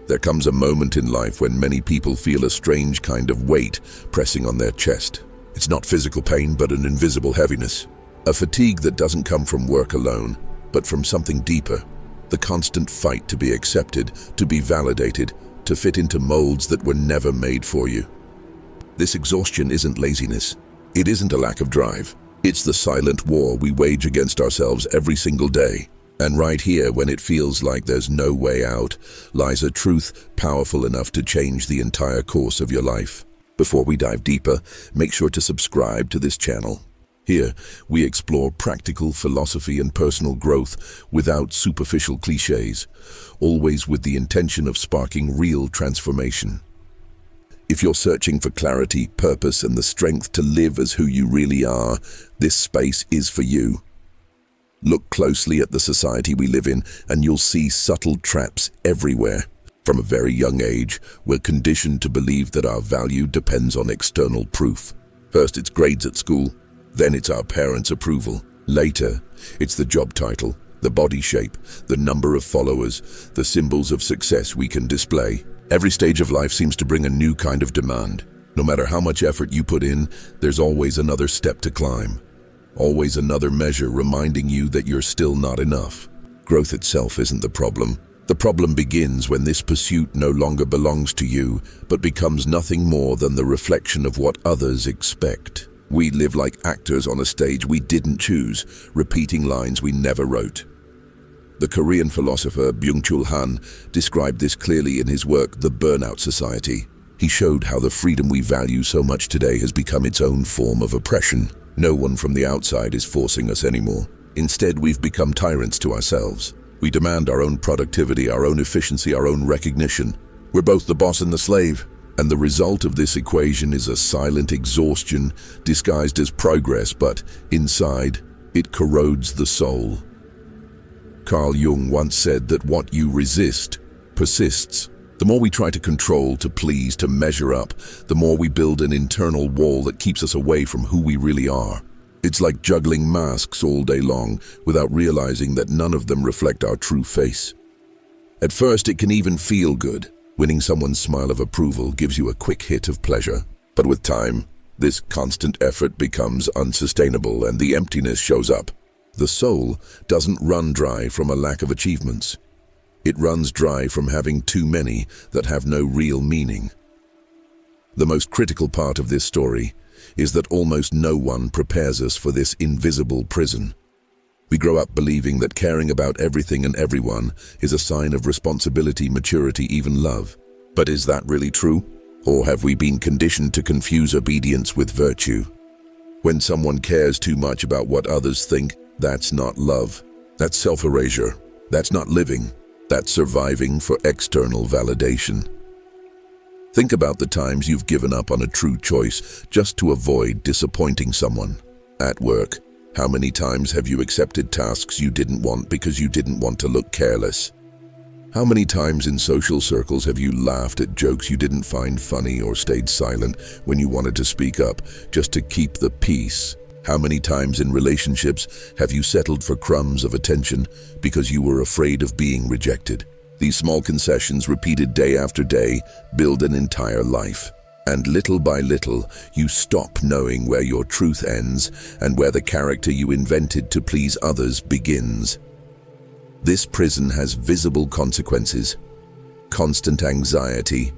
There comes a moment in life when many people feel a strange kind of weight pressing on their chest. It's not physical pain, but an invisible heaviness. A fatigue that doesn't come from work alone, but from something deeper. The constant fight to be accepted, to be validated, to fit into molds that were never made for you. This exhaustion isn't laziness. It isn't a lack of drive. It's the silent war we wage against ourselves every single day. And right here, when it feels like there's no way out, lies a truth powerful enough to change the entire course of your life. Before we dive deeper, make sure to subscribe to this channel. Here, we explore practical philosophy and personal growth without superficial cliches, always with the intention of sparking real transformation. If you're searching for clarity, purpose, and the strength to live as who you really are, this space is for you. Look closely at the society we live in, and you'll see subtle traps everywhere. From a very young age, we're conditioned to believe that our value depends on external proof. First, it's grades at school. Then it's our parents' approval. Later, it's the job title, the body shape, the number of followers, the symbols of success we can display. Every stage of life seems to bring a new kind of demand. No matter how much effort you put in, there's always another step to climb. Always another measure reminding you that you're still not enough. Growth itself isn't the problem. The problem begins when this pursuit no longer belongs to you, but becomes nothing more than the reflection of what others expect. We live like actors on a stage we didn't choose, repeating lines we never wrote. The Korean philosopher Byung-Chul Han described this clearly in his work, The Burnout Society. He showed how the freedom we value so much today has become its own form of oppression. No one from the outside is forcing us anymore. Instead, we've become tyrants to ourselves. We demand our own productivity, our own efficiency, our own recognition. We're both the boss and the slave. And the result of this equation is a silent exhaustion disguised as progress, but inside, it corrodes the soul. Carl Jung once said that what you resist persists. The more we try to control, to please, to measure up, the more we build an internal wall that keeps us away from who we really are. It's like juggling masks all day long without realizing that none of them reflect our true face. At first, it can even feel good. Winning someone's smile of approval gives you a quick hit of pleasure. But with time, this constant effort becomes unsustainable and the emptiness shows up. The soul doesn't run dry from a lack of achievements. It runs dry from having too many that have no real meaning. The most critical part of this story is that almost no one prepares us for this invisible prison. We grow up believing that caring about everything and everyone is a sign of responsibility, maturity, even love. But is that really true? Or have we been conditioned to confuse obedience with virtue? When someone cares too much about what others think, that's not love. That's self-erasure. That's not living. That's surviving for external validation. Think about the times you've given up on a true choice just to avoid disappointing someone. At work, how many times have you accepted tasks you didn't want because you didn't want to look careless? How many times in social circles have you laughed at jokes you didn't find funny or stayed silent when you wanted to speak up just to keep the peace? How many times in relationships have you settled for crumbs of attention because you were afraid of being rejected? These small concessions, repeated day after day, build an entire life. And little by little, you stop knowing where your truth ends and where the character you invented to please others begins. This prison has visible consequences: constant anxiety,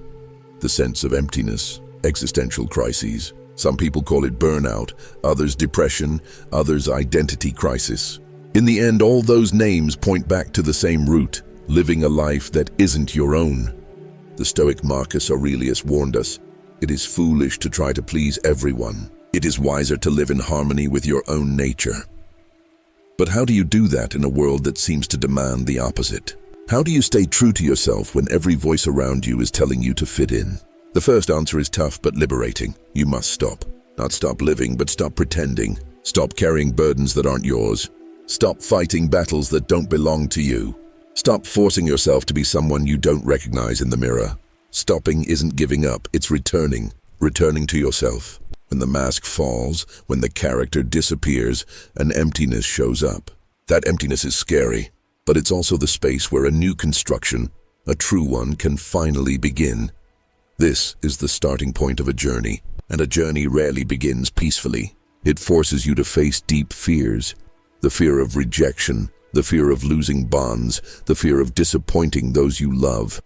the sense of emptiness, existential crises. Some people call it burnout, others depression, others identity crisis. In the end, all those names point back to the same root: living a life that isn't your own. The Stoic Marcus Aurelius warned us, it is foolish to try to please everyone. It is wiser to live in harmony with your own nature. But how do you do that in a world that seems to demand the opposite? How do you stay true to yourself when every voice around you is telling you to fit in? The first answer is tough but liberating. You must stop. Not stop living, but stop pretending. Stop carrying burdens that aren't yours. Stop fighting battles that don't belong to you. Stop forcing yourself to be someone you don't recognize in the mirror. Stopping isn't giving up, it's returning to yourself. When the mask falls, when the character disappears, an emptiness shows up. That emptiness is scary, but it's also the space where a new construction, a true one can finally begin. This is the starting point of a journey, and a journey rarely begins peacefully. It forces you to face deep fears, the fear of rejection, the fear of losing bonds, the fear of disappointing those you love.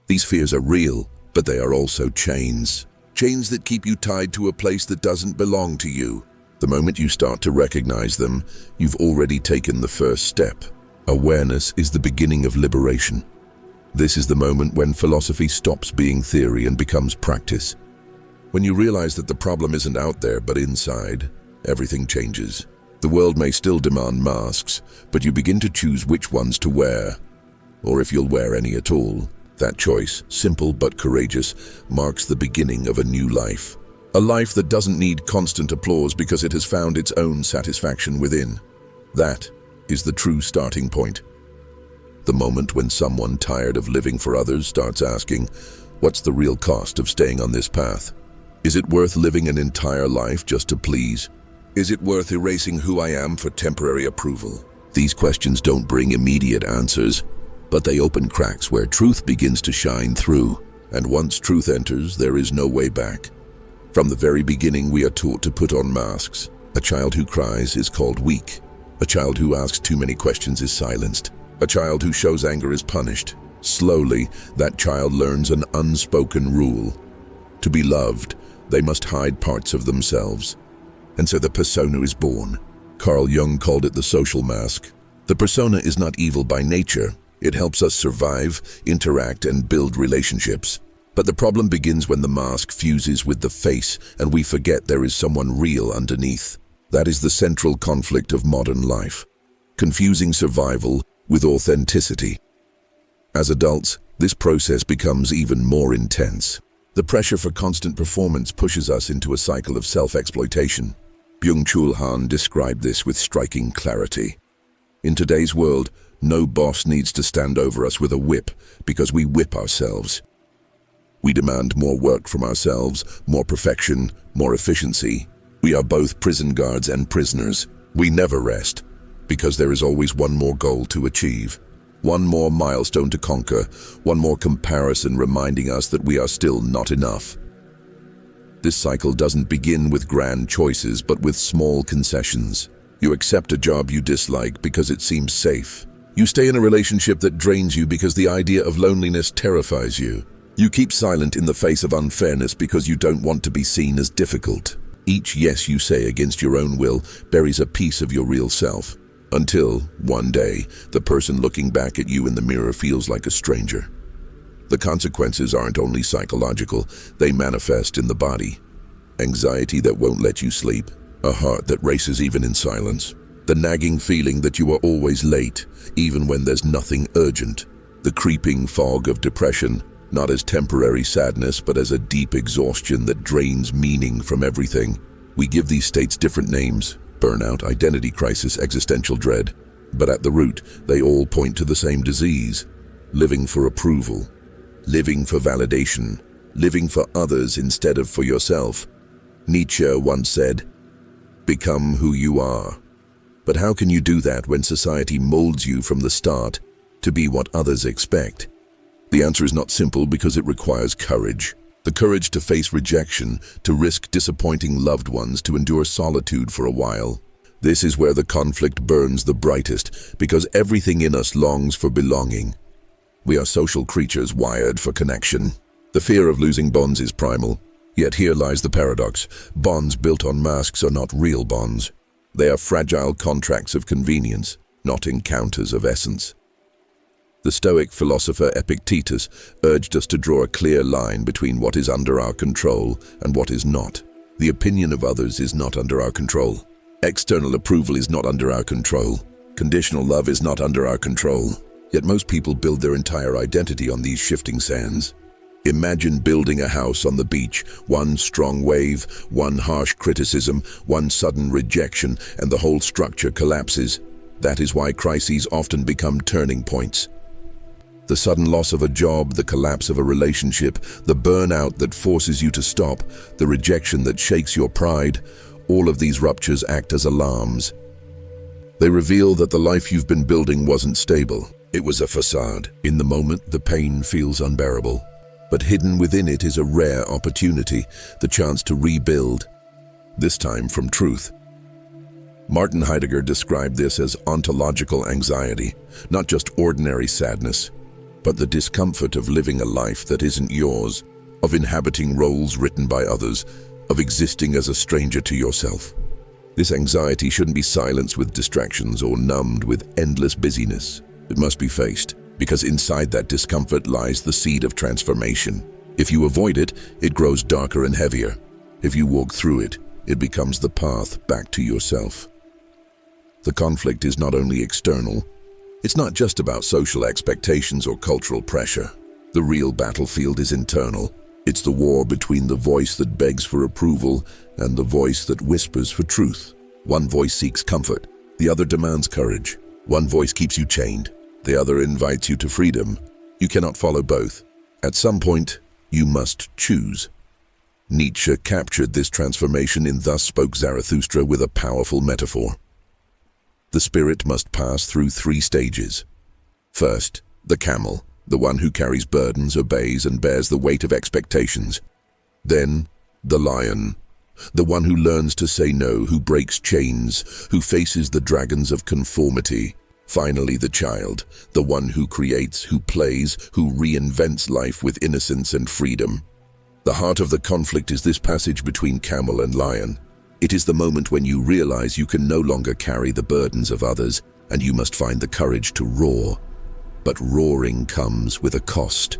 These fears are real, but they are also chains. Chains that keep you tied to a place that doesn't belong to you. The moment you start to recognize them, you've already taken the first step. Awareness is the beginning of liberation. This is the moment when philosophy stops being theory and becomes practice. When you realize that the problem isn't out there but inside, everything changes. The world may still demand masks, but you begin to choose which ones to wear, or if you'll wear any at all. That choice, simple but courageous, marks the beginning of a new life. A life that doesn't need constant applause because it has found its own satisfaction within. That is the true starting point. The moment when someone tired of living for others starts asking, what's the real cost of staying on this path? Is it worth living an entire life just to please? Is it worth erasing who I am for temporary approval? These questions don't bring immediate answers, but they open cracks where truth begins to shine through. And once truth enters, there is no way back. From the very beginning, we are taught to put on masks. A child who cries is called weak. A child who asks too many questions is silenced. A child who shows anger is punished. Slowly, that child learns an unspoken rule. To be loved, they must hide parts of themselves. And so the persona is born. Carl Jung called it the social mask. The persona is not evil by nature. It helps us survive, interact, and build relationships. But the problem begins when the mask fuses with the face and we forget there is someone real underneath. That is the central conflict of modern life. Confusing survival with authenticity. As adults, this process becomes even more intense. The pressure for constant performance pushes us into a cycle of self-exploitation. Byung-Chul Han described this with striking clarity. In today's world, no boss needs to stand over us with a whip because we whip ourselves. We demand more work from ourselves, more perfection, more efficiency. We are both prison guards and prisoners. We never rest because there is always one more goal to achieve, one more milestone to conquer, one more comparison reminding us that we are still not enough. This cycle doesn't begin with grand choices but with small concessions. You accept a job you dislike because it seems safe. You stay in a relationship that drains you because the idea of loneliness terrifies you. You keep silent in the face of unfairness because you don't want to be seen as difficult. Each yes you say against your own will buries a piece of your real self. Until, one day, the person looking back at you in the mirror feels like a stranger. The consequences aren't only psychological, they manifest in the body. Anxiety that won't let you sleep, a heart that races even in silence, the nagging feeling that you are always late, even when there's nothing urgent, the creeping fog of depression, not as temporary sadness but as a deep exhaustion that drains meaning from everything. We give these states different names: burnout, identity crisis, existential dread. But at the root, they all point to the same disease: living for approval, living for validation, living for others instead of for yourself. Nietzsche once said, "Become who you are." But how can you do that when society molds you from the start to be what others expect? The answer is not simple because it requires courage. The courage to face rejection, to risk disappointing loved ones, to endure solitude for a while. This is where the conflict burns the brightest, because everything in us longs for belonging. We are social creatures wired for connection. The fear of losing bonds is primal. Yet here lies the paradox. Bonds built on masks are not real bonds. They are fragile contracts of convenience, not encounters of essence. The Stoic philosopher Epictetus urged us to draw a clear line between what is under our control and what is not. The opinion of others is not under our control. External approval is not under our control. Conditional love is not under our control. Yet most people build their entire identity on these shifting sands. Imagine building a house on the beach, one strong wave, one harsh criticism, one sudden rejection, and the whole structure collapses. That is why crises often become turning points. The sudden loss of a job, the collapse of a relationship, the burnout that forces you to stop, the rejection that shakes your pride, all of these ruptures act as alarms. They reveal that the life you've been building wasn't stable. It was a facade. In the moment, the pain feels unbearable. But hidden within it is a rare opportunity, the chance to rebuild, this time from truth. Martin Heidegger described this as ontological anxiety, not just ordinary sadness, but the discomfort of living a life that isn't yours, of inhabiting roles written by others, of existing as a stranger to yourself. This anxiety shouldn't be silenced with distractions or numbed with endless busyness. It must be faced, because inside that discomfort lies the seed of transformation. If you avoid it, it grows darker and heavier. If you walk through it, it becomes the path back to yourself. The conflict is not only external. It's not just about social expectations or cultural pressure. The real battlefield is internal. It's the war between the voice that begs for approval and the voice that whispers for truth. One voice seeks comfort, the other demands courage. One voice keeps you chained, the other invites you to freedom. You cannot follow both. At some point, you must choose. Nietzsche captured this transformation in Thus Spoke Zarathustra with a powerful metaphor. The spirit must pass through 3 stages. First, the camel, the one who carries burdens, obeys, and bears the weight of expectations. Then, the lion, the one who learns to say no, who breaks chains, who faces the dragons of conformity. Finally, the child, the one who creates, who plays, who reinvents life with innocence and freedom. The heart of the conflict is this passage between camel and lion. It is the moment when you realize you can no longer carry the burdens of others, and you must find the courage to roar. But roaring comes with a cost.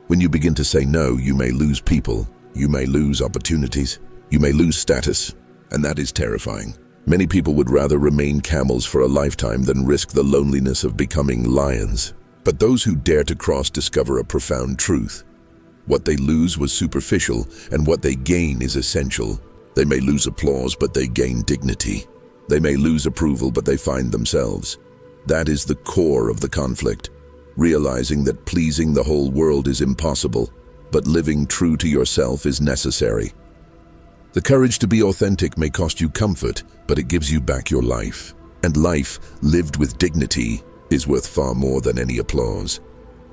When you begin to say no, you may lose people, you may lose opportunities, you may lose status, and that is terrifying. Many people would rather remain camels for a lifetime than risk the loneliness of becoming lions. But those who dare to cross discover a profound truth. What they lose was superficial, and what they gain is essential. They may lose applause, but they gain dignity. They may lose approval, but they find themselves. That is the core of the conflict, realizing that pleasing the whole world is impossible, but living true to yourself is necessary. The courage to be authentic may cost you comfort, but it gives you back your life. And life, lived with dignity, is worth far more than any applause.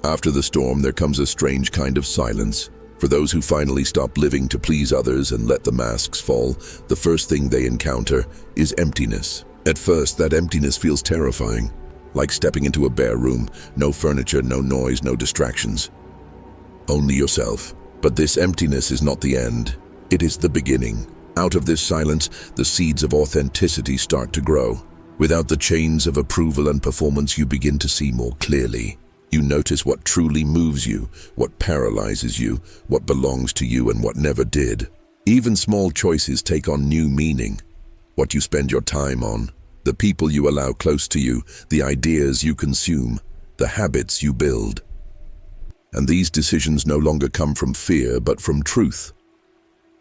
After the storm, there comes a strange kind of silence. For those who finally stop living to please others and let the masks fall, the first thing they encounter is emptiness. At first, that emptiness feels terrifying, like stepping into a bare room, no furniture, no noise, no distractions. Only yourself. But this emptiness is not the end. It is the beginning. Out of this silence, the seeds of authenticity start to grow. Without the chains of approval and performance, you begin to see more clearly. You notice what truly moves you, what paralyzes you, what belongs to you and what never did. Even small choices take on new meaning. What you spend your time on, the people you allow close to you, the ideas you consume, the habits you build. And these decisions no longer come from fear, but from truth.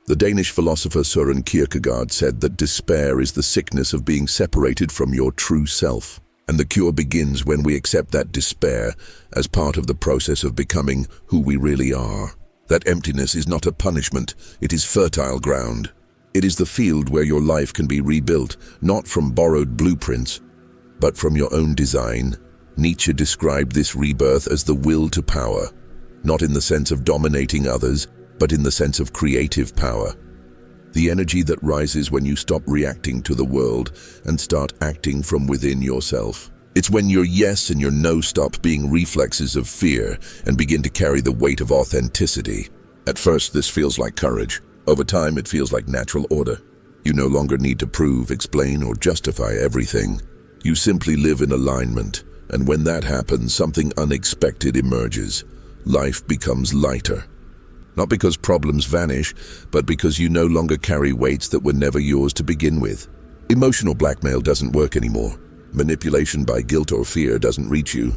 The Danish philosopher Søren Kierkegaard said that despair is the sickness of being separated from your true self. And the cure begins when we accept that despair as part of the process of becoming who we really are. That emptiness is not a punishment, it is fertile ground. It is the field where your life can be rebuilt, not from borrowed blueprints, but from your own design. Nietzsche described this rebirth as the will to power, not in the sense of dominating others, but in the sense of creative power. The energy that rises when you stop reacting to the world and start acting from within yourself. It's when your yes and your no stop being reflexes of fear and begin to carry the weight of authenticity. At first, this feels like courage. Over time, it feels like natural order. You no longer need to prove, explain, or justify everything. You simply live in alignment, and when that happens, something unexpected emerges. Life becomes lighter. Not because problems vanish, but because you no longer carry weights that were never yours to begin with. Emotional blackmail doesn't work anymore. Manipulation by guilt or fear doesn't reach you.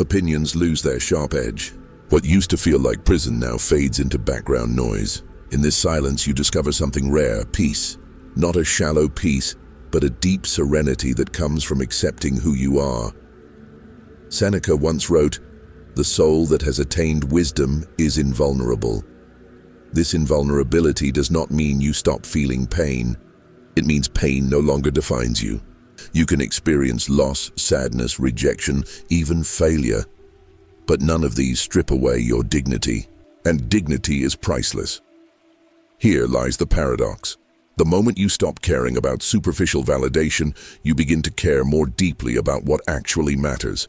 Opinions lose their sharp edge. What used to feel like prison now fades into background noise. In this silence, you discover something rare, peace. Not a shallow peace, but a deep serenity that comes from accepting who you are. Seneca once wrote, "The soul that has attained wisdom is invulnerable." This invulnerability does not mean you stop feeling pain. It means pain no longer defines you. You can experience loss, sadness, rejection, even failure. But none of these strip away your dignity, and dignity is priceless. Here lies the paradox. The moment you stop caring about superficial validation, you begin to care more deeply about what actually matters.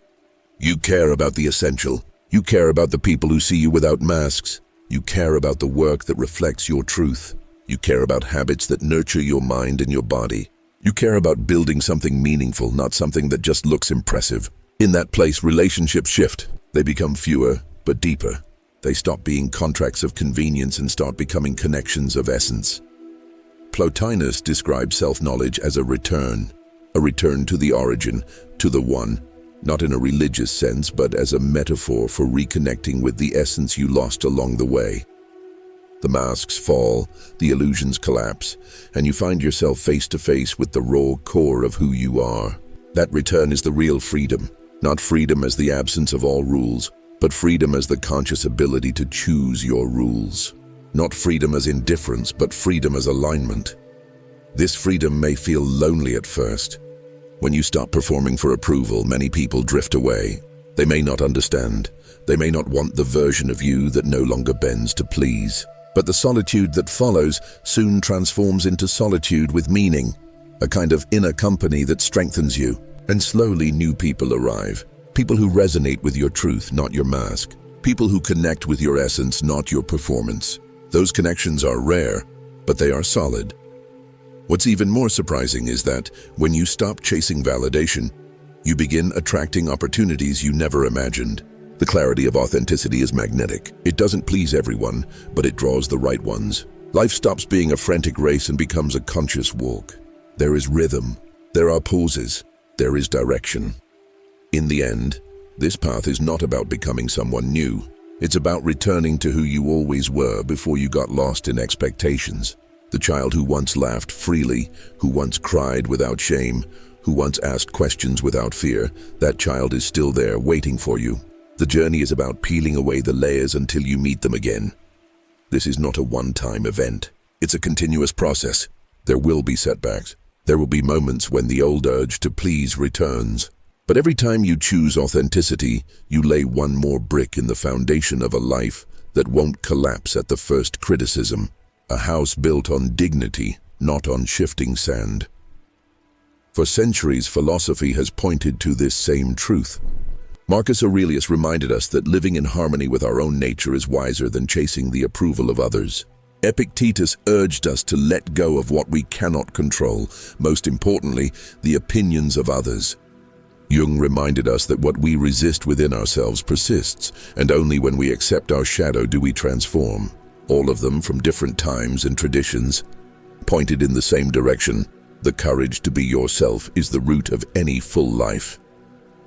You care about the essential. You care about the people who see you without masks. You care about the work that reflects your truth. You care about habits that nurture your mind and your body. You care about building something meaningful, not something that just looks impressive. In that place, relationships shift. They become fewer, but deeper. They stop being contracts of convenience and start becoming connections of essence. Plotinus described self-knowledge as a return to the origin, to the one, not in a religious sense, but as a metaphor for reconnecting with the essence you lost along the way. The masks fall, the illusions collapse, and you find yourself face to face with the raw core of who you are. That return is the real freedom, not freedom as the absence of all rules, but freedom as the conscious ability to choose your rules. Not freedom as indifference, but freedom as alignment. This freedom may feel lonely at first. When you stop performing for approval, many people drift away. They may not understand. They may not want the version of you that no longer bends to please. But the solitude that follows soon transforms into solitude with meaning, a kind of inner company that strengthens you. And slowly new people arrive. People who resonate with your truth, not your mask. People who connect with your essence, not your performance. Those connections are rare, but they are solid. What's even more surprising is that when you stop chasing validation, you begin attracting opportunities you never imagined. The clarity of authenticity is magnetic. It doesn't please everyone, but it draws the right ones. Life stops being a frantic race and becomes a conscious walk. There is rhythm. There are pauses. There is direction. In the end, this path is not about becoming someone new. It's about returning to who you always were before you got lost in expectations. The child who once laughed freely, who once cried without shame, who once asked questions without fear, that child is still there waiting for you. The journey is about peeling away the layers until you meet them again. This is not a one-time event. It's a continuous process. There will be setbacks. There will be moments when the old urge to please returns. But every time you choose authenticity, you lay one more brick in the foundation of a life that won't collapse at the first criticism. A house built on dignity, not on shifting sand. For centuries, philosophy has pointed to this same truth. Marcus Aurelius reminded us that living in harmony with our own nature is wiser than chasing the approval of others. Epictetus urged us to let go of what we cannot control, most importantly, the opinions of others. Jung reminded us that what we resist within ourselves persists, and only when we accept our shadow do we transform. All of them, from different times and traditions, pointed in the same direction. The courage to be yourself is the root of any full life.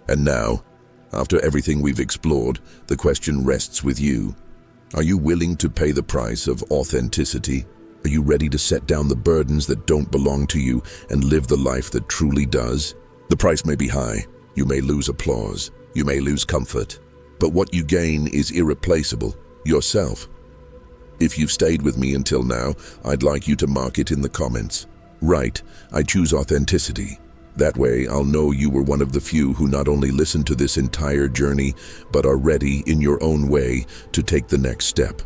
And now, after everything we've explored, the question rests with you. Are you willing to pay the price of authenticity? Are you ready to set down the burdens that don't belong to you and live the life that truly does? The price may be high. You may lose applause. You may lose comfort. But what you gain is irreplaceable. Yourself. If you've stayed with me until now, I'd like you to mark it in the comments. Write, I choose authenticity. That way, I'll know you were one of the few who not only listened to this entire journey, but are ready in your own way to take the next step.